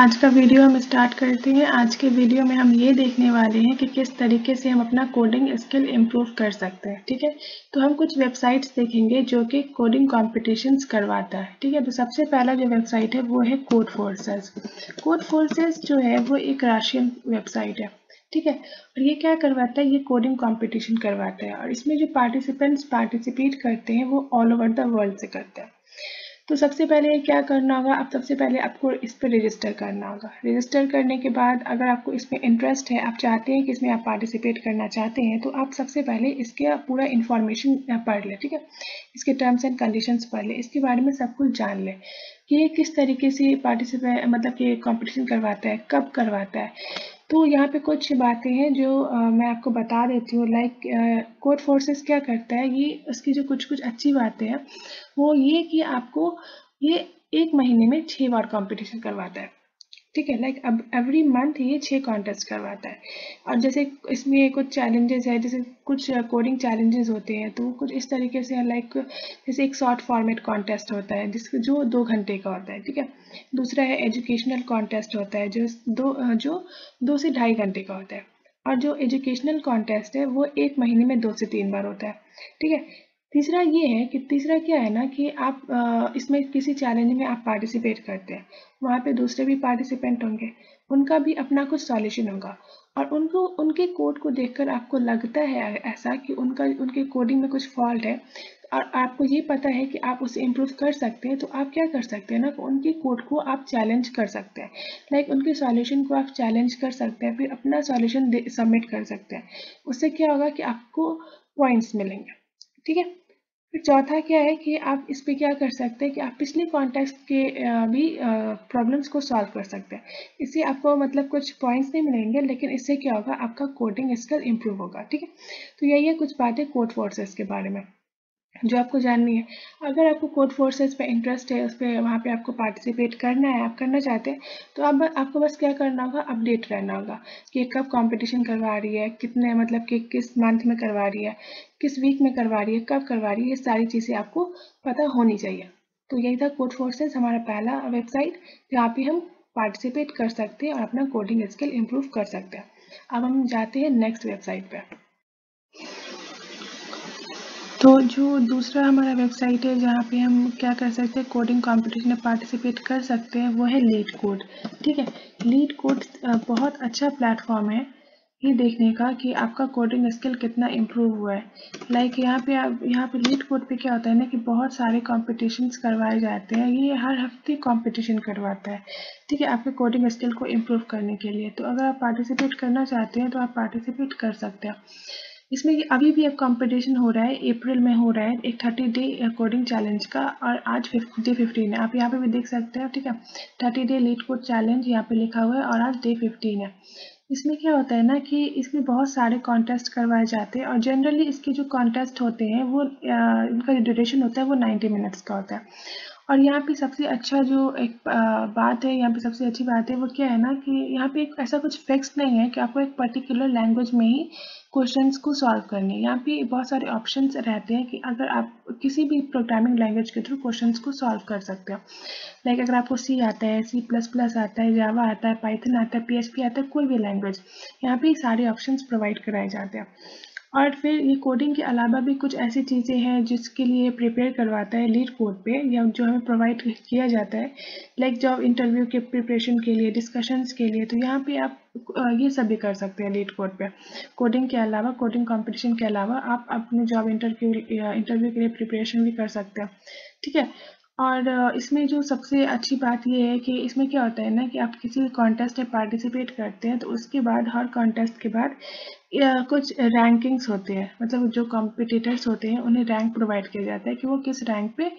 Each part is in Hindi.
आज का वीडियो हम स्टार्ट करते हैं। आज के वीडियो में हम ये देखने वाले हैं कि किस तरीके से हम अपना कोडिंग स्किल इम्प्रूव कर सकते हैं। ठीक है, तो हम कुछ वेबसाइट्स देखेंगे जो कि कोडिंग कॉम्पिटिशन्स करवाता है। ठीक है, तो सबसे पहला जो वेबसाइट है वो है कोड फोर्सेस। कोड फोर्सेस जो है वो एक रशियन वेबसाइट है। ठीक है, और ये क्या करवाता है, ये कोडिंग कंपटीशन करवाता है और इसमें जो पार्टिसिपेंट्स पार्टिसिपेट करते हैं वो ऑल ओवर द वर्ल्ड से करते हैं। तो सबसे पहले क्या करना होगा, अब सबसे पहले आपको इस पर रजिस्टर करना होगा। रजिस्टर करने के बाद अगर आपको इसमें इंटरेस्ट है, आप चाहते हैं कि इसमें आप पार्टिसिपेट करना चाहते हैं, तो आप सबसे पहले इसके पूरा इन्फॉर्मेशन पढ़ लें। ठीक है, इसके टर्म्स एंड कंडीशंस पढ़ लें, इसके बारे में सब कुछ जान लें कि ये किस तरीके से पार्टिसिपेट मतलब कि कंपटीशन करवाता है, कब करवाता है। तो यहाँ पे कुछ बातें हैं जो मैं आपको बता देती हूँ। लाइक कोड फोर्सेस क्या करता है, ये उसकी जो कुछ कुछ अच्छी बातें हैं वो ये कि आपको ये 1 महीने में 6 बार कंपटीशन करवाता है। ठीक है, लाइक अब एवरी मंथ ये 6 कॉन्टेस्ट करवाता है। और जैसे इसमें कुछ चैलेंजेस है, जैसे कुछ कोडिंग चैलेंजेस होते हैं, तो कुछ इस तरीके से लाइक जैसे एक शॉर्ट फॉर्मेट कॉन्टेस्ट होता है जिसको जो 2 घंटे का होता है। ठीक है, दूसरा है एजुकेशनल कॉन्टेस्ट होता है जो 2 से 2.5 घंटे का होता है। और जो एजुकेशनल कॉन्टेस्ट है वो 1 महीने में 2 से 3 बार होता है। ठीक है, तीसरा ये है कि तीसरा क्या है ना कि आप इसमें किसी चैलेंज में आप पार्टिसिपेट करते हैं, वहाँ पे दूसरे भी पार्टिसिपेंट होंगे, उनका भी अपना कुछ सॉल्यूशन होगा और उनको उनके कोड को देखकर आपको लगता है ऐसा कि उनके कोडिंग में कुछ फॉल्ट है और आपको ये पता है कि आप उसे इम्प्रूव कर सकते हैं, तो आप क्या कर सकते हैं ना, उनके कोड को आप चैलेंज कर सकते हैं। लाइक उनके सॉल्यूशन को आप चैलेंज कर सकते हैं, फिर अपना सॉल्यूशन सबमिट कर सकते हैं। उससे क्या होगा कि आपको पॉइंट्स मिलेंगे। ठीक है, फिर चौथा क्या है कि आप इस पे क्या कर सकते हैं कि आप पिछले कॉन्टेक्स्ट के भी प्रॉब्लम्स को सॉल्व कर सकते हैं। इससे आपको मतलब कुछ पॉइंट्स नहीं मिलेंगे, लेकिन इससे क्या होगा, आपका कोडिंग स्किल इम्प्रूव होगा। ठीक है, तो यही है कुछ बातें कोड फोर्सेस के बारे में जो आपको जाननी है। अगर आपको कोड फोर्सेस पे इंटरेस्ट है, उस पर वहाँ पे आपको पार्टिसिपेट करना है, आप करना चाहते हैं, तो अब आपको बस क्या करना होगा, अपडेट रहना होगा कि कब कंपटीशन करवा रही है, कितने मतलब कि किस मंथ में करवा रही है, किस वीक में करवा रही है, कब करवा रही है, ये सारी चीज़ें आपको पता होनी चाहिए। तो यही था कोड फोर्सेस, हमारा पहला वेबसाइट जहाँ पे हम पार्टिसिपेट कर सकते हैं और अपना कोडिंग स्किल इम्प्रूव कर सकते हैं। अब हम जाते हैं नेक्स्ट वेबसाइट पर। तो जो दूसरा हमारा वेबसाइट है जहाँ पे हम क्या कर सकते हैं, कोडिंग कंपटीशन में पार्टिसिपेट कर सकते हैं, वो है लीड कोड। ठीक है, लीड कोड बहुत अच्छा प्लेटफॉर्म है ये देखने का कि आपका कोडिंग स्किल कितना इम्प्रूव हुआ है। लाइक यहाँ पे लीड कोड पे क्या होता है ना कि बहुत सारे कॉम्पिटिशन्स करवाए जाते हैं, ये हर हफ्ते कॉम्पिटिशन करवाता है। ठीक है, आपके कोडिंग स्किल को इम्प्रूव करने के लिए, तो अगर आप पार्टिसिपेट करना चाहते हैं तो आप पार्टिसिपेट कर सकते हैं इसमें। अभी भी एक कंपटीशन हो रहा है, अप्रैल में हो रहा है, एक 30 डे कोडिंग चैलेंज का, और आज डे 15 है। आप यहाँ पे भी देख सकते हैं। ठीक है, 30 डे लीड कोड चैलेंज यहाँ पे लिखा हुआ है और आज डे 15 है। इसमें क्या होता है ना कि इसमें बहुत सारे कॉन्टेस्ट करवाए जाते हैं और जनरली इसके जो कॉन्टेस्ट होते हैं वो इनका जो ड्यूरेशन होता है वो 90 मिनट्स का होता है। और यहाँ पे सबसे अच्छा जो एक बात है, यहाँ पे सबसे अच्छी बात है वो क्या है ना कि यहाँ पे एक ऐसा कुछ फिक्स नहीं है कि आपको एक पर्टिकुलर लैंग्वेज में ही क्वेश्चंस को सॉल्व करने हैं। यहाँ पे बहुत सारे ऑप्शंस रहते हैं कि अगर आप किसी भी प्रोग्रामिंग लैंग्वेज के थ्रू क्वेश्चंस को सॉल्व कर सकते हो। लाइक अगर आपको सी आता है, C++ आता है, जावा आता है, पाइथन आता है, PHP आता है, कोई भी लैंग्वेज, यहाँ पे सारे ऑप्शंस प्रोवाइड कराए जाते हैं। और फिर ये कोडिंग के अलावा भी कुछ ऐसी चीज़ें हैं जिसके लिए प्रिपेयर करवाता है लीड कोड पे, या जो हमें प्रोवाइड किया जाता है, लाइक जॉब इंटरव्यू के प्रिपरेशन के लिए, डिस्कशंस के लिए। तो यहाँ पे आप ये सब भी कर सकते हैं लीड कोड पे। कोडिंग के अलावा, कोडिंग कंपटीशन के अलावा आप अपने जॉब इंटरव्यू के लिए प्रिपरेशन भी कर सकते हैं। ठीक है, और इसमें जो सबसे अच्छी बात ये है कि इसमें क्या होता है ना कि आप किसी भी कॉन्टेस्ट में पार्टिसिपेट करते हैं तो उसके बाद, हर कॉन्टेस्ट के बाद कुछ रैंकिंग्स होते हैं, मतलब जो कॉम्पिटिटर्स होते हैं उन्हें रैंक प्रोवाइड किया जाता है कि वो किस रैंक पे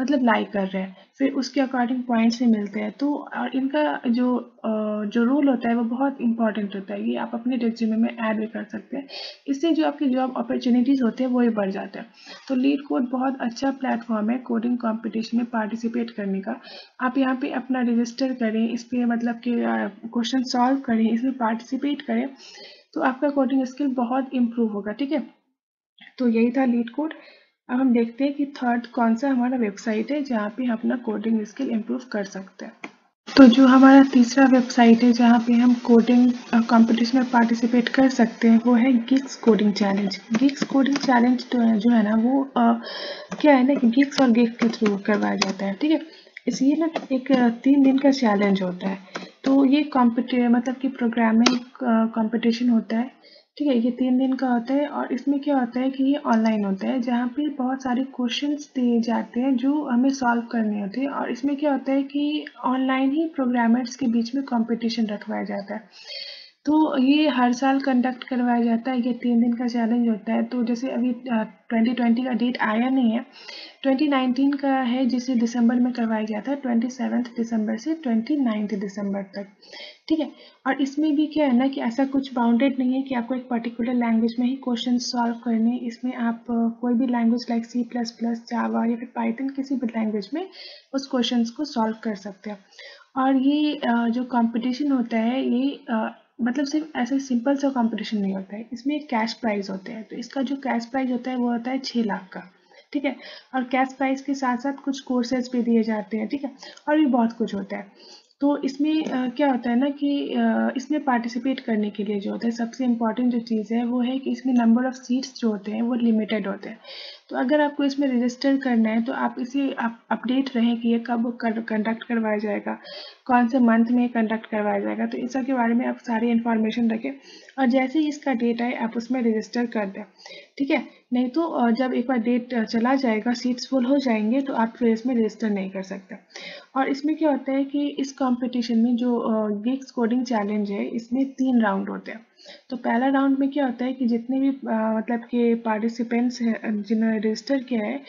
मतलब लाइक कर रहे हैं, फिर उसके अकॉर्डिंग पॉइंट्स भी मिलते हैं। तो और इनका जो रोल होता है वो बहुत इंपॉर्टेंट होता है, ये आप अपने रिज्यूमे में ऐड भी कर सकते हैं। इससे जो आपकी जॉब अपॉर्चुनिटीज़ होते हैं वो भी बढ़ जाते हैं। तो लीड कोड बहुत अच्छा प्लेटफॉर्म है कोडिंग कॉम्पिटिशन में पार्टिसिपेट करने का। आप यहाँ पे अपना रजिस्टर करें, इस पर मतलब कि क्वेश्चन सॉल्व करें, इसमें पार्टिसिपेट करें, तो आपका कोडिंग स्किल बहुत इम्प्रूव होगा। ठीक है, तो यही था लीड कोड। अब हम देखते हैं कि थर्ड कौन सा हमारा वेबसाइट है जहाँ पे हम अपना कोडिंग स्किल इम्प्रूव कर सकते हैं। तो जो हमारा तीसरा वेबसाइट है जहाँ पे हम कोडिंग कंपटीशन में पार्टिसिपेट कर सकते हैं वो है gigs coding challenge. Gigs coding challenge तो है जो है ना वो क्या है ना कि गिग्स और गिग के थ्रू करवाया जाता है, ठीक है। इसलिए ना एक 3 दिन का चैलेंज होता है। तो ये मतलब कि प्रोग्रामिंग कंपटीशन होता है, ठीक है। ये 3 दिन का होता है और इसमें क्या होता है कि ये ऑनलाइन होता है जहाँ पे बहुत सारे क्वेश्चंस दिए जाते हैं जो हमें सॉल्व करने होते हैं। और इसमें क्या होता है कि ऑनलाइन ही प्रोग्रामर्स के बीच में कंपटीशन रखवाया जाता है। तो ये हर साल कंडक्ट करवाया जाता है। ये 3 दिन का चैलेंज होता है। तो जैसे अभी 2020 का डेट आया नहीं है, 2019 का है जिसे दिसंबर में करवाया गया था, 27 दिसंबर से 29 दिसंबर तक, ठीक है। और इसमें भी क्या है ना कि ऐसा कुछ बाउंडेड नहीं है कि आपको एक पर्टिकुलर लैंग्वेज में ही क्वेश्चन सॉल्व करने। इसमें आप कोई भी लैंग्वेज लाइक C++, जावा या फिर पाइथन किसी भी लैंग्वेज में उस क्वेश्चन को सॉल्व कर सकते हैं। और ये जो कंपटीशन होता है ये मतलब सिर्फ ऐसे सिंपल सा कंपटीशन नहीं होता है, इसमें कैश प्राइज होते हैं। तो इसका जो कैश प्राइज होता है वो होता है 6 लाख का, ठीक है। और कैश प्राइज के साथ साथ कुछ कोर्सेज भी दिए जाते हैं, ठीक है। और भी बहुत कुछ होता है। तो इसमें क्या होता है ना कि इसमें पार्टिसिपेट करने के लिए जो होता है सबसे इम्पॉर्टेंट जो चीज़ है वो है कि इसमें नंबर ऑफ़ सीट्स जो होते हैं वो लिमिटेड होते हैं। तो अगर आपको इसमें रजिस्टर करना है तो आप इसे अपडेट रहें कि ये कब कंडक्ट करवाया जाएगा, कौन से मंथ में कंडक्ट करवाया जाएगा। तो इन सब के बारे में आप सारी इन्फॉर्मेशन रखें और जैसे ही इसका डेट आए आप उसमें रजिस्टर कर दें, ठीक है। नहीं तो जब एक बार डेट चला जाएगा, सीट्स फुल हो जाएंगे तो आप फिर इसमें रजिस्टर नहीं कर सकते। और इसमें क्या होता है कि इस कंपटीशन में जो गिग्स कोडिंग चैलेंज है इसमें 3 राउंड होते हैं। तो पहला राउंड में क्या होता है कि जितने भी मतलब के पार्टिसिपेंट्स हैं जिन्होंने रजिस्टर किया है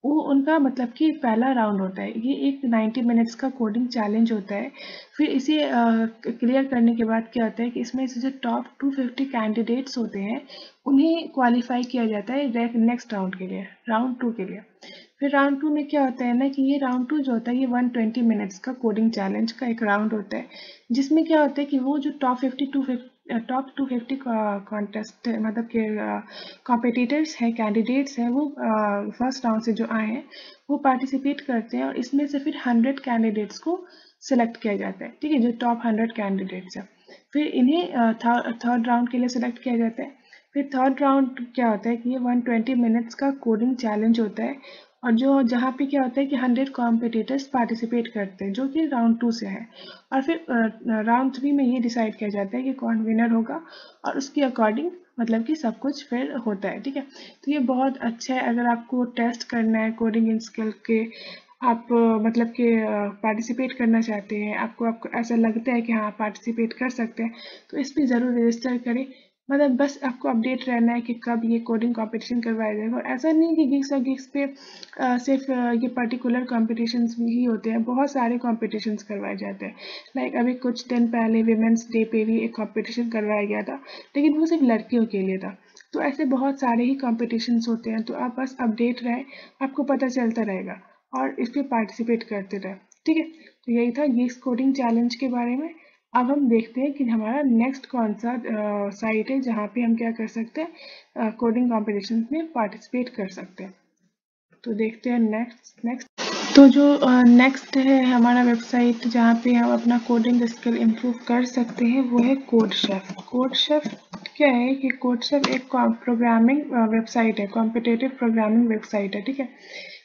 वो उनका मतलब कि पहला राउंड होता है। ये एक 90 मिनट्स का कोडिंग चैलेंज होता है। फिर इसे क्लियर करने के बाद क्या होता है कि इसमें से जो टॉप 250 कैंडिडेट्स होते हैं उन्हें क्वालिफाई किया जाता है नेक्स्ट राउंड के लिए, राउंड 2 के लिए। फिर राउंड 2 में क्या होता है ना कि ये राउंड 2 जो होता है ये 120 मिनट्स का कोडिंग चैलेंज का एक राउंड होता है, जिसमें क्या होता है कि वो जो टॉप 250 कॉन्टेस्ट मतलब के कॉम्पिटिटर्स हैं, कैंडिडेट्स हैं, वो फर्स्ट राउंड से जो आए हैं वो पार्टिसिपेट करते हैं। और इसमें से फिर 100 कैंडिडेट्स को सिलेक्ट किया जाता है, ठीक है, जो टॉप 100 कैंडिडेट्स हैं। फिर इन्हें थर्ड राउंड के लिए सिलेक्ट किया जाता है। फिर थर्ड राउंड क्या होता है कि ये 120 मिनट्स का कोडिंग चैलेंज होता है और जो जहाँ पे क्या होता है कि 100 कॉम्पिटिटर्स पार्टिसिपेट करते हैं जो कि राउंड 2 से है। और फिर राउंड 3 में ये डिसाइड किया जाता है कि कौन विनर होगा और उसके अकॉर्डिंग मतलब कि सब कुछ फिर होता है, ठीक है। तो ये बहुत अच्छा है अगर आपको टेस्ट करना है कोडिंग स्किल के, आप मतलब कि पार्टिसिपेट करना चाहते हैं, आपको ऐसा लगता है कि हाँ पार्टिसिपेट कर सकते हैं, तो इस पर ज़रूर रजिस्टर करें। मतलब बस आपको अपडेट रहना है कि कब ये कोडिंग कंपटीशन करवाया जाएगा। और ऐसा नहीं कि गिग्स और गिग्स पे सिर्फ ये पर्टिकुलर कॉम्पिटिशन्स भी ही होते हैं, बहुत सारे कॉम्पिटिशन्स करवाए जाते हैं। लाइक अभी कुछ दिन पहले विमेंस डे पे भी एक कॉम्पिटिशन करवाया गया था, लेकिन वो सिर्फ लड़कियों के लिए था। तो ऐसे बहुत सारे ही कॉम्पिटिशन्स होते हैं, तो आप बस अपडेट रहें, आपको पता चलता रहेगा और इस पर पार्टिसिपेट करते रहें, ठीक है। तो यही था गिग्स कोडिंग चैलेंज के बारे में। अब हम देखते हैं कि हमारा नेक्स्ट कौन सा साइट है जहाँ पे हम क्या कर सकते हैं, कोडिंग कॉम्पिटिशन में पार्टिसिपेट कर सकते हैं। तो देखते हैं नेक्स्ट। तो जो नेक्स्ट है हमारा वेबसाइट जहाँ पे हम अपना कोडिंग स्किल इम्प्रूव कर सकते हैं वो है कोडशेफ। कोडशेफ क्या है कि कोडशेफ एक प्रोग्रामिंग वेबसाइट है, कॉम्पिटिटिव प्रोग्रामिंग वेबसाइट है, ठीक है।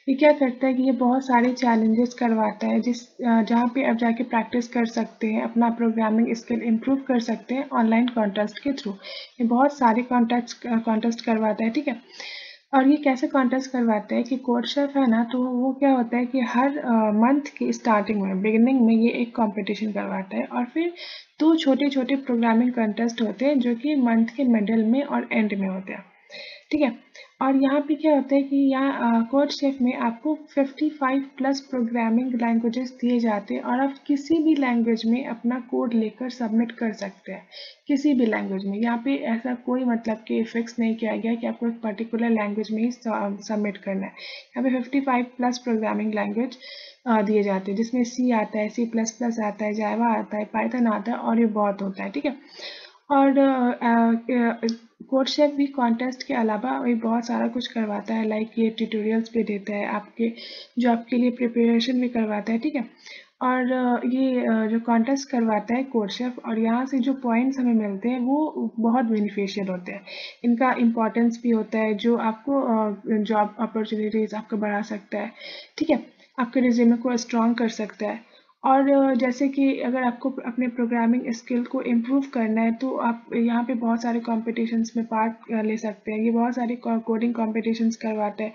ये क्या करता है कि ये बहुत सारे चैलेंजेस करवाता है जहाँ पे आप जाके प्रैक्टिस कर सकते हैं, अपना प्रोग्रामिंग स्किल इम्प्रूव कर सकते हैं ऑनलाइन कॉन्टेस्ट के थ्रू। ये बहुत सारे कॉन्टेस्ट करवाता है, ठीक है। और ये कैसे कॉन्टेस्ट करवाते हैं कि कोडशेफ है ना, तो वो क्या होता है कि हर मंथ की स्टार्टिंग में बिगिनिंग में ये एक कंपटीशन करवाता है और फिर 2 छोटे छोटे प्रोग्रामिंग कॉन्टेस्ट होते हैं जो कि मंथ के मिडिल में और एंड में होते हैं, ठीक है। और यहाँ पे क्या होता है कि यहाँ कोडशेफ में आपको 55 प्लस प्रोग्रामिंग लैंग्वेजेस दिए जाते हैं और आप किसी भी लैंग्वेज में अपना कोड लेकर सबमिट कर सकते हैं, किसी भी लैंग्वेज में। यहाँ पे ऐसा कोई मतलब कि फिक्स नहीं किया गया कि आपको एक पर्टिकुलर लैंग्वेज में ही सबमिट करना है। यहाँ पे 55 प्लस प्रोग्रामिंग लैंग्वेज दिए जाते हैं जिसमें C आता है, C++ आता है, जावा आता है, पाइथन आता है और ये बहुत होता है, ठीक है। और कोडशेफ भी कॉन्टेस्ट के अलावा भी बहुत सारा कुछ करवाता है, लाइक ये ट्यूटोरियल्स भी देता है आपके, जो आपके लिए प्रिपरेशन भी करवाता है, ठीक है। और ये जो कॉन्टेस्ट करवाता है कोडशेफ, और यहाँ से जो पॉइंट्स हमें मिलते हैं वो बहुत बेनिफिशियल होते हैं। इनका इम्पोर्टेंस भी होता है जो आपको जॉब अपॉर्चुनिटीज आपको बढ़ा सकता है, ठीक है, आपके रिज्यूमे को स्ट्रॉन्ग कर सकता है। और जैसे कि अगर आपको अपने प्रोग्रामिंग स्किल को इम्प्रूव करना है तो आप यहाँ पे बहुत सारे कॉम्पिटिशन्स में पार्ट ले सकते हैं। ये बहुत सारे कोडिंग कॉम्पिटिशन्स करवाते हैं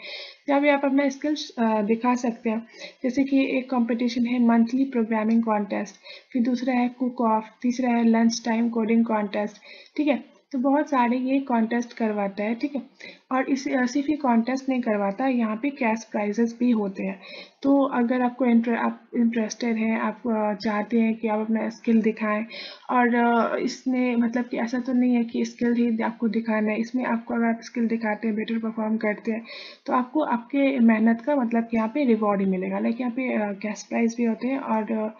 जहाँ पे आप अपना स्किल्स दिखा सकते हैं। जैसे कि एक कंपटीशन है मंथली प्रोग्रामिंग कॉन्टेस्ट, फिर दूसरा है कुक ऑफ, तीसरा है लंच टाइम कोडिंग कॉन्टेस्ट, ठीक है। तो बहुत सारे ये कॉन्टेस्ट करवाता है, ठीक है। और इस सिर्फ ये कॉन्टेस्ट नहीं करवाता, यहाँ पे कैश प्राइजेस भी होते हैं। तो अगर आपको आप इंटरेस्टेड हैं, आप चाहते हैं कि आप अपना स्किल दिखाएं, और इसमें मतलब कि ऐसा तो नहीं है कि स्किल ही आपको दिखाना है, इसमें आपको अगर आप स्किल दिखाते हैं, बेटर परफॉर्म करते हैं, तो आपको आपके मेहनत का मतलब कि यहाँ पे रिवॉर्ड ही मिलेगा। लाइक यहाँ पे कैश प्राइज भी होते हैं और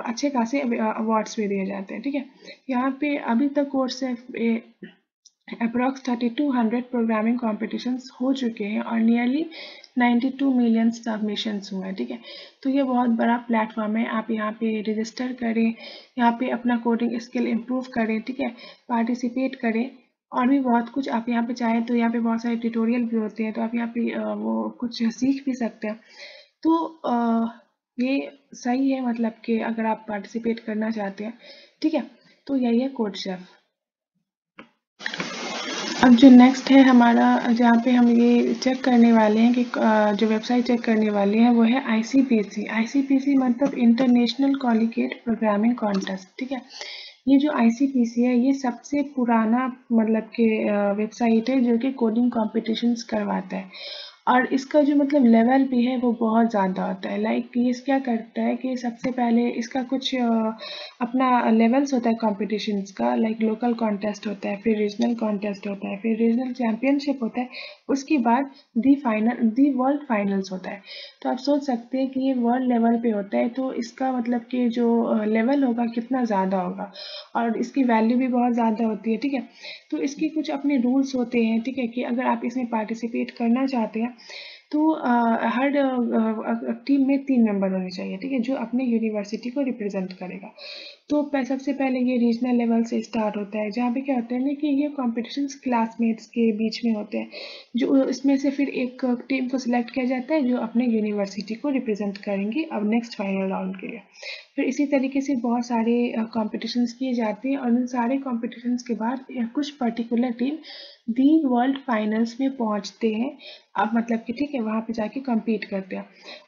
अच्छे खासे अवार्ड्स भी दिए जाते हैं, ठीक है। यहाँ पे अभी तक कोर्स से अप्रॉक्स 3200 प्रोग्रामिंग कॉम्पिटिशन्स हो चुके हैं और नियरली 92 मिलियन सबमिशंस हुए हैं, ठीक है। तो ये बहुत बड़ा प्लेटफॉर्म है, आप यहाँ पे रजिस्टर करें, यहाँ पे अपना कोडिंग स्किल इम्प्रूव करें, ठीक है, पार्टिसिपेट करें। और भी बहुत कुछ आप यहाँ पे चाहें तो यहाँ पे बहुत सारे ट्यूटोरियल भी होते हैं, तो आप यहाँ पे वो कुछ सीख भी सकते हैं। तो ये सही है, मतलब कि अगर आप पार्टिसिपेट करना चाहते हैं, ठीक है। तो यही है कोड शेफ। अब जो नेक्स्ट है हमारा, जहाँ पे हम ये चेक करने वाले हैं कि जो वेबसाइट चेक करने वाले हैं वो है ICPC। ICPC मतलब इंटरनेशनल कॉलिगेट प्रोग्रामिंग कॉन्टेस्ट, ठीक है। ये जो ICPC है ये सबसे पुराना मतलब कि वेबसाइट है जो कि कोडिंग कॉम्पिटिशन्स करवाता है। और इसका जो मतलब लेवल भी है वो बहुत ज़्यादा होता है। लाइक ये क्या करता है कि सबसे पहले इसका कुछ अपना लेवल्स होता है कॉम्पिटिशन्स का। लाइक लोकल कॉन्टेस्ट होता है, फिर रीजनल कॉन्टेस्ट होता है, फिर रीजनल चैम्पियनशिप होता है, उसके बाद दी वर्ल्ड फाइनल्स होता है। तो आप सोच सकते हैं कि ये वर्ल्ड लेवल पे होता है, तो इसका मतलब कि जो लेवल होगा कितना ज़्यादा होगा, और इसकी वैल्यू भी बहुत ज़्यादा होती है, ठीक है। तो इसके कुछ अपने रूल्स होते हैं, ठीक है, कि अगर आप इसमें पार्टिसिपेट करना चाहते हैं तो हर टीम में 3 मेंबर होने चाहिए, ठीक है, जो अपने यूनिवर्सिटी को रिप्रेजेंट करेगा। तो सबसे पहले ये रीजनल लेवल से स्टार्ट होता है, जहाँ पे क्या होता है ना कि ये कॉम्पिटिशन्स क्लासमेट्स के बीच में होते हैं, जो इसमें से फिर एक टीम को सिलेक्ट किया जाता है जो अपने यूनिवर्सिटी को रिप्रेजेंट करेंगी अब नेक्स्ट फाइनल राउंड के लिए। फिर इसी तरीके से बहुत सारे कॉम्पिटिशन्स किए जाते हैं, और इन सारे कॉम्पिटिशन्स के बाद कुछ particular team the world finals में पहुंचते हैं। अब मतलब कि ठीक है, वहाँ पे जाके compete करते हैं।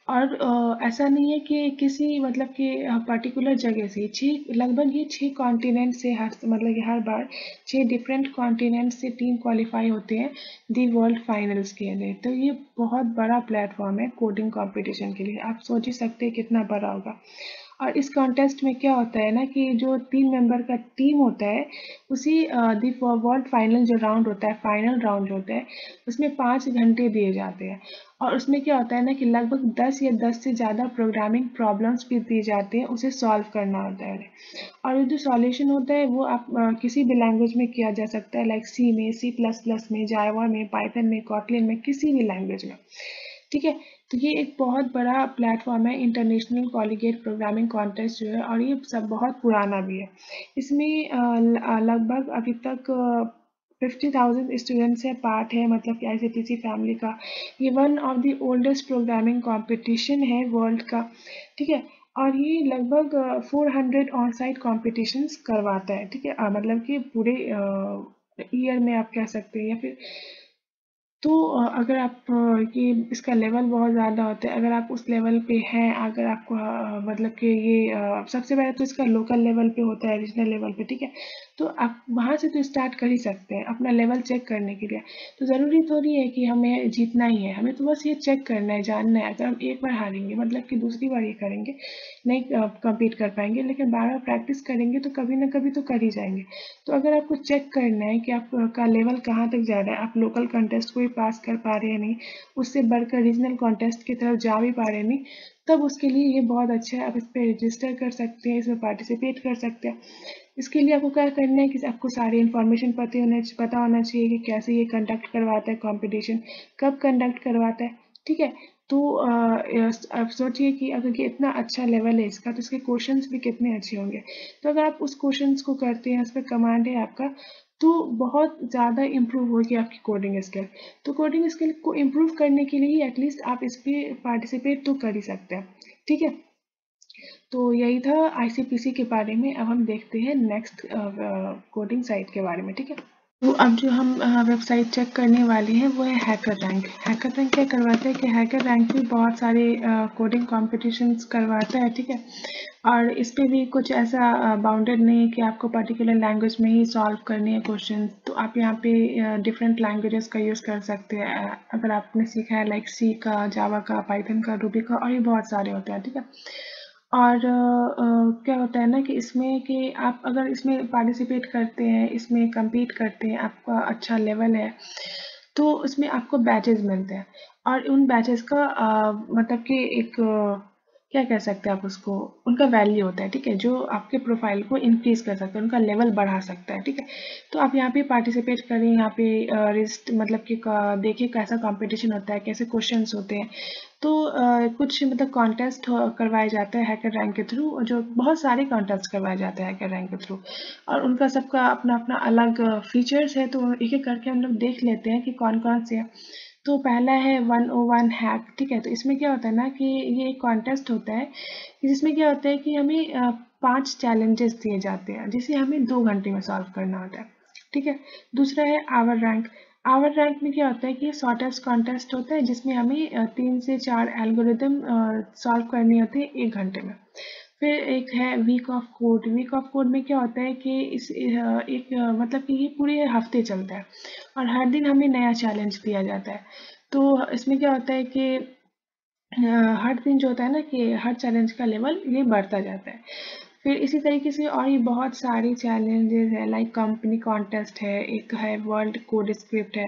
और ऐसा नहीं है कि किसी मतलब कि पर्टिकुलर जगह से लगभग ये 6 कॉन्टिनेंट से मतलब कि हर बार 6 डिफरेंट कॉन्टिनेंट से टीम क्वालिफाई होते हैं दी वर्ल्ड फाइनल्स के लिए। तो ये बहुत बड़ा प्लेटफॉर्म है कोडिंग कंपटीशन के लिए, आप सोच ही सकते हैं कितना बड़ा होगा। और इस कॉन्टेस्ट में क्या होता है ना कि जो 3 मेंबर का टीम होता है, उसी दी वर्ल्ड फाइनल जो राउंड होता है, फाइनल राउंड होता है, उसमें 5 घंटे दिए जाते हैं। और उसमें क्या होता है ना कि लगभग 10 या 10 से ज़्यादा प्रोग्रामिंग प्रॉब्लम्स भी दिए जाते हैं, उसे सॉल्व करना होता है। और जो सॉल्यूशन होता है वो आप किसी भी लैंग्वेज में किया जा सकता है, लाइक सी में, C++ में, जावा में, पाइथन में, कॉटलिन में, किसी भी लैंग्वेज में, ठीक है। तो ये एक बहुत बड़ा प्लेटफॉर्म है इंटरनेशनल कॉलिगेट प्रोग्रामिंग कॉन्टेस्ट जो है, और ये सब बहुत पुराना भी है। इसमें लगभग अभी तक 50,000 स्टूडेंट्स है पार्ट है, मतलब कि ICPC फैमिली का। ये one of the oldest programming competition है वर्ल्ड का, ठीक है। और ये लगभग 400 ऑन साइट कॉम्पिटिशन्स करवाता है, ठीक है। मतलब कि पूरे ईयर में आप कह सकते हैं, या फिर तो अगर आप ये इसका लेवल बहुत ज़्यादा होता है, अगर आप उस लेवल पे हैं, अगर आपको मतलब कि ये सबसे पहले तो इसका लोकल लेवल पे होता है, रीजनल लेवल पे, ठीक है। तो आप वहाँ से तो स्टार्ट कर ही सकते हैं अपना लेवल चेक करने के लिए। तो ज़रूरी तो नहीं है कि हमें जीतना ही है, हमें तो बस ये चेक करना है, जानना है। अगर हम एक बार हारेंगे मतलब कि दूसरी बार ये करेंगे, नहीं कम्पीट कर पाएंगे, लेकिन बार बार प्रैक्टिस करेंगे तो कभी ना कभी तो कर ही जाएंगे। तो अगर आपको चेक करना है कि आपका लेवल कहाँ तक जा रहा है, आप लोकल कॉन्टेस्ट को भी पास कर पा रहे हैं नहीं, उससे बढ़कर रीजनल कॉन्टेस्ट की तरफ जा भी पा रहे हैं नहीं, तब उसके लिए ये बहुत अच्छा है। आप इस पर रजिस्टर कर सकते हैं, इसमें पार्टिसिपेट कर सकते हैं। इसके लिए आपको क्या करना है कि आपको सारी इन्फॉर्मेशन पता होना चाहिए कि कैसे ये कंडक्ट करवाता है कॉम्पिटिशन, कब कंडक्ट करवाता है, ठीक है। तो आप सोचिए कि अगर ये इतना अच्छा लेवल है इसका, तो इसके क्वेश्चंस भी कितने अच्छे होंगे। तो अगर आप उस क्वेश्चंस को करते हैं, उस पर कमांड है आपका, तो बहुत ज़्यादा इम्प्रूव होगी आपकी कोडिंग स्किल। तो कोडिंग स्किल को इम्प्रूव करने के लिए एटलीस्ट आप इस पर पार्टिसिपेट तो कर ही सकते हैं, ठीक है। तो यही था ICPC के बारे में। अब हम देखते हैं नेक्स्ट कोडिंग साइट के बारे में, ठीक है। तो अब जो हम वेबसाइट चेक करने वाले हैं वो है हैकर रैंक। हैकर रैंक क्या करवाता है कि हैकर रैंक भी बहुत सारे कोडिंग कॉम्पिटिशन्स करवाता है, ठीक है। और इस पे भी कुछ ऐसा बाउंडेड नहीं है कि आपको पर्टिकुलर लैंग्वेज में ही सॉल्व करनी है क्वेश्चन। तो आप यहाँ पे डिफरेंट लैंग्वेजेस का यूज़ कर सकते हैं। अगर आपने सीखा है लाइक सी का, जावा का, पाइथन का, रूबी का, और ये बहुत सारे होते हैं, ठीक है। और क्या होता है ना कि इसमें कि आप अगर इसमें पार्टिसिपेट करते हैं, इसमें compete करते हैं, आपका अच्छा लेवल है, तो इसमें आपको बैचेस मिलते हैं। और उन बैचेस का मतलब कि एक क्या कह सकते हैं आप उसको, उनका वैल्यू होता है, ठीक है, जो आपके प्रोफाइल को इंक्रीज कर सकता है, उनका लेवल बढ़ा सकता है, ठीक है। तो आप यहाँ पे पार्टिसिपेट करें, यहाँ पे रिस्ट मतलब कि देखिए कैसा कंपटीशन होता है, कैसे क्वेश्चंस होते हैं। तो कुछ मतलब कॉन्टेस्ट करवाए जाते हैं हैकर रैंक के थ्रू, जो बहुत सारे कॉन्टेस्ट करवाए जाते हैं हैकर रैंक के थ्रू, और उनका सबका अपना अपना अलग फीचर्स है। तो एक एक करके हम लोग देख लेते हैं कि कौन कौन से हैं। तो पहला है 101 हैक, ठीक है। तो इसमें क्या होता है ना कि ये एक कॉन्टेस्ट होता है, जिसमें क्या होता है कि हमें 5 चैलेंजेस दिए जाते हैं, जिसे हमें 2 घंटे में सॉल्व करना होता है, ठीक है। दूसरा है आवर रैंक। आवर रैंक में क्या होता है कि शॉर्टेस्ट कॉन्टेस्ट होता है, जिसमें हमें 3 से 4 एल्गोरिदम सॉल्व करनी होती है 1 घंटे में। फिर एक है week of code. Week of code में क्या होता है कि इस एक मतलब कि ये पूरे हफ्ते चलता है, और हर दिन हमें नया चैलेंज दिया जाता है। तो इसमें क्या होता है कि हर दिन जो होता है ना कि हर चैलेंज का लेवल ये बढ़ता जाता है। फिर इसी तरीके से और ये बहुत सारी चैलेंजेस है, लाइक कंपनी कॉन्टेस्ट है, एक है वर्ल्ड कोड स्क्रिप्ट है।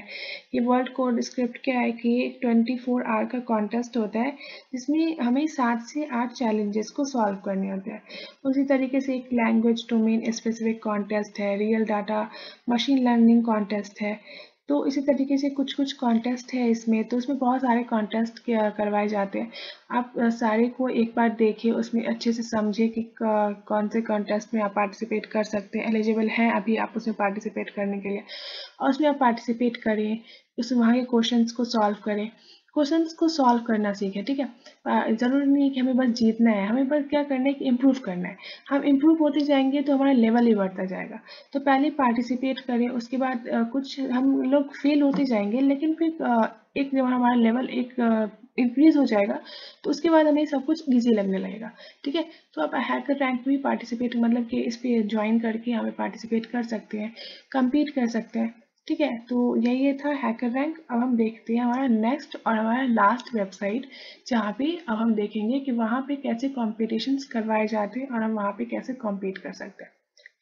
ये वर्ल्ड कोड स्क्रिप्ट क्या है कि ये 24 आवर का कॉन्टेस्ट होता है, जिसमें हमें 7 से 8 चैलेंजेस को सॉल्व करने होते हैं। उसी तरीके से एक लैंग्वेज डोमेन स्पेसिफिक कॉन्टेस्ट है, real data machine learning contest है। तो इसी तरीके से कुछ कुछ कॉन्टेस्ट है इसमें। तो इसमें बहुत सारे कॉन्टेस्ट करवाए जाते हैं। आप सारे को एक बार देखिए, उसमें अच्छे से समझिए कि कौन से कॉन्टेस्ट में आप पार्टिसिपेट कर सकते हैं, एलिजिबल हैं अभी आप उसमें पार्टिसिपेट करने के लिए, और उसमें आप पार्टिसिपेट करें, उस वहाँ के क्वेश्चंस को सॉल्व करें, क्वेश्चंस को सॉल्व करना सीखें, ठीक है। ज़रूरी नहीं है कि हमें बस जीतना है, हमें बस क्या करना है कि इम्प्रूव करना है। हम इम्प्रूव होते जाएंगे तो हमारा लेवल ही बढ़ता जाएगा। तो पहले पार्टिसिपेट करें, उसके बाद कुछ हम लोग फेल होते जाएंगे, लेकिन फिर एक जब हमारा लेवल एक इंक्रीज हो जाएगा, तो उसके बाद हमें सब कुछ इजी लगने लगेगा, ठीक है। तो आप हैकर रैंक भी पार्टिसिपेट मतलब कि इस पे ज्वाइन करके हमें पार्टिसिपेट कर सकते हैं, compete कर सकते हैं, ठीक है। तो यही था हैकर रैंक। अब हम देखते हैं हमारा नेक्स्ट और हमारा लास्ट वेबसाइट, जहाँ पे अब हम देखेंगे कि वहाँ पे कैसे कॉम्पिटिशन्स करवाए जाते हैं और हम वहाँ पे कैसे कॉम्पीट कर सकते हैं,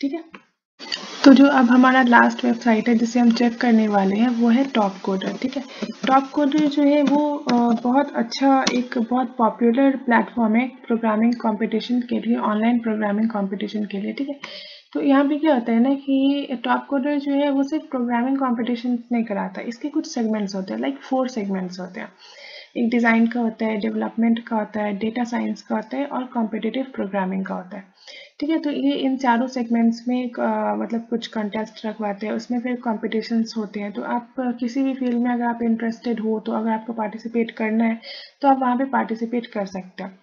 ठीक है। तो जो अब हमारा लास्ट वेबसाइट है जिसे हम चेक करने वाले हैं वो है टॉप कोडर, ठीक है। टॉप कोडर जो है वो बहुत अच्छा एक बहुत पॉपुलर प्लेटफॉर्म है प्रोग्रामिंग कंपटीशन के लिए, ऑनलाइन प्रोग्रामिंग कंपटीशन के लिए, ठीक है। तो यहाँ पे क्या होता है ना कि टॉप कोडर जो है वो सिर्फ प्रोग्रामिंग कंपटीशन नहीं कराता, इसके कुछ सेगमेंट्स होते हैं, लाइक 4 सेगमेंट्स होते हैं। एक डिज़ाइन का होता है, डेवलपमेंट का होता है, डेटा साइंस का होता है, और कॉम्पिटिटिव प्रोग्रामिंग का होता है, ठीक है। तो ये इन चारों सेगमेंट्स में मतलब कुछ कंटेस्ट रखवाते हैं, उसमें फिर कॉम्पिटिशन्स होते हैं। तो आप किसी भी फील्ड में अगर आप इंटरेस्टेड हो, तो अगर आपको पार्टिसिपेट करना है तो आप वहाँ पे पार्टिसिपेट कर सकते हैं।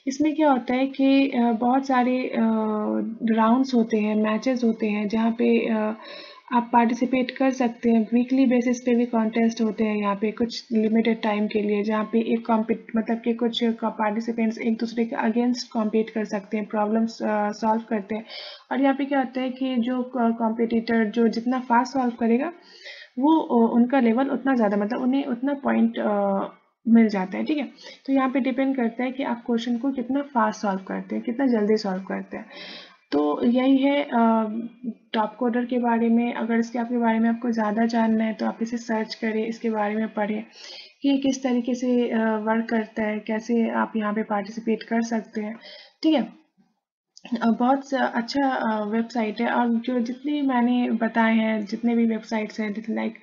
इसमें क्या होता है कि बहुत सारे राउंड्स होते हैं, मैचेस होते हैं, जहाँ पे आप पार्टिसिपेट कर सकते हैं। वीकली बेसिस पे भी कॉन्टेस्ट होते हैं यहाँ पे कुछ लिमिटेड टाइम के लिए, जहाँ पे एक कॉम्पिट मतलब कि कुछ पार्टिसिपेंट्स एक दूसरे के अगेंस्ट कॉम्पीट कर सकते हैं, प्रॉब्लम्स सॉल्व करते हैं। और यहाँ पे क्या होता है कि जो कॉम्पिटिटर जो जितना फास्ट सॉल्व करेगा, वो उनका लेवल उतना ज़्यादा मतलब उन्हें उतना पॉइंट मिल जाता है, ठीक है। तो यहाँ पे डिपेंड करता है कि आप क्वेश्चन को कितना फास्ट सॉल्व करते हैं, कितना जल्दी सॉल्व करते हैं। तो यही है टॉप कोडर के बारे में। अगर इसके आपके बारे में आपको ज़्यादा जानना है तो आप इसे सर्च करें, इसके बारे में पढ़ें कि किस तरीके से वर्क करता है, कैसे आप यहाँ पे पार्टिसिपेट कर सकते हैं, ठीक है। अच्छा वेबसाइट है। और जो जितनी मैंने बताए हैं, जितने भी वेबसाइट्स हैं, जैसे लाइक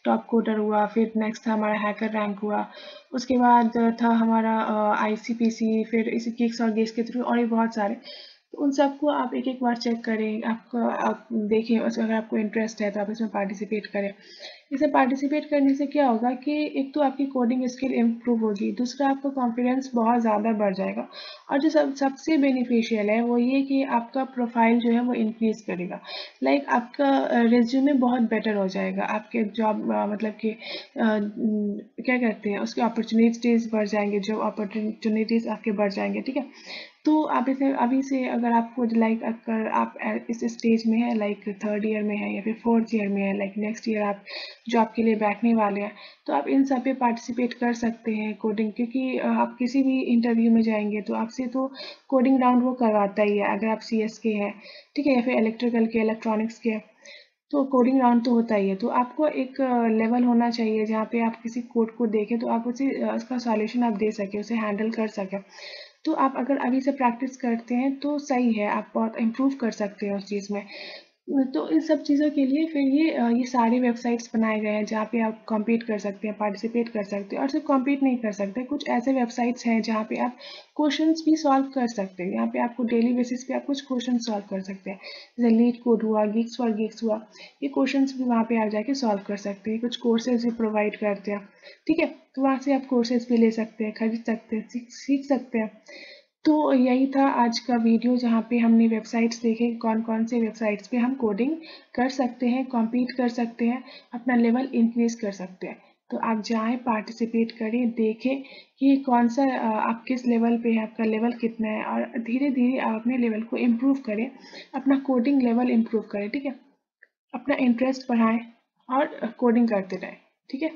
टॉप कोडर हुआ, फिर नेक्स्ट था हमारा हैकर रैंक हुआ, उसके बाद था हमारा ICPC, फिर इसी किक्स और गेस के थ्रू, और ये बहुत सारे। तो उन सबको आप एक एक बार चेक करें, आपको आप देखें, अगर आपको इंटरेस्ट है तो आप इसमें पार्टिसिपेट करें। इसे पार्टिसिपेट करने से क्या होगा कि एक तो आपकी कोडिंग स्किल इम्प्रूव होगी, दूसरा आपका कॉन्फिडेंस बहुत ज़्यादा बढ़ जाएगा, और जो सबसे बेनिफिशियल है वो ये कि आपका प्रोफाइल जो है वो इंक्रीज करेगा। लाइक आपका रिज्यूमे बहुत बेटर हो जाएगा, आपके जॉब मतलब कि क्या कहते हैं उसके अपॉर्चुनिटीज़ बढ़ जाएंगे, जॉब अपॉर्चुनिटीज़ आपके बढ़ जाएंगे, ठीक है। तो आप इसे अभी से, अगर आपको लाइक अगर आप इस स्टेज में है, लाइक थर्ड ईयर में है या फिर फोर्थ ईयर में है, लाइक नेक्स्ट ईयर आप जॉब के लिए बैठने वाले हैं, तो आप इन सब पे पार्टिसिपेट कर सकते हैं कोडिंग। क्योंकि आप किसी भी इंटरव्यू में जाएंगे तो आपसे तो कोडिंग राउंड वो करवाता ही है, अगर आप CS के हैं, ठीक है, या फिर इलेक्ट्रिकल के, इलेक्ट्रॉनिक्स के, तो कोडिंग राउंड तो होता ही है। तो आपको एक लेवल होना चाहिए जहाँ पे आप किसी कोड को देखें तो आप उसे उसका सॉल्यूशन आप दे सकें, उसे हैंडल कर सकें। तो आप अगर अभी से प्रैक्टिस करते हैं तो सही है, आप बहुत इम्प्रूव कर सकते हैं उस चीज़ में। तो इन सब चीज़ों के लिए फिर ये सारे वेबसाइट्स बनाए गए हैं जहाँ पे आप कॉम्पीट कर सकते हैं, पार्टिसिपेट कर सकते हैं। और सिर्फ कॉम्पीट नहीं कर सकते, कुछ ऐसे वेबसाइट्स हैं जहाँ पे आप क्वेश्चंस भी सॉल्व कर सकते हैं, यहाँ पे आपको डेली बेसिस पे आप कुछ क्वेश्चन सॉल्व कर सकते हैं, जैसे लीड कोड हुआ, गिग्स फॉर गिग्स हुआ, ये क्वेश्चंस भी वहाँ पे आप जाके सॉल्व कर सकते हैं। कुछ कोर्सेज भी प्रोवाइड करते हैं, ठीक है, तो वहाँ से आप कोर्सेज भी ले सकते हैं, खरीद सकते हैं, सीख सकते हैं। तो यही था आज का वीडियो, जहाँ पे हमने वेबसाइट्स देखे, कौन कौन से वेबसाइट्स पे हम कोडिंग कर सकते हैं, कॉम्पीट कर सकते हैं, अपना लेवल इंक्रीज कर सकते हैं। तो आप जाएं, पार्टिसिपेट करें, देखें कि कौन सा आप किस लेवल पे है, आपका लेवल कितना है, और धीरे धीरे आप अपने लेवल को इम्प्रूव करें, अपना कोडिंग लेवल इम्प्रूव करें, ठीक है। अपना इंटरेस्ट बढ़ाएं और कोडिंग करते रहें, ठीक है।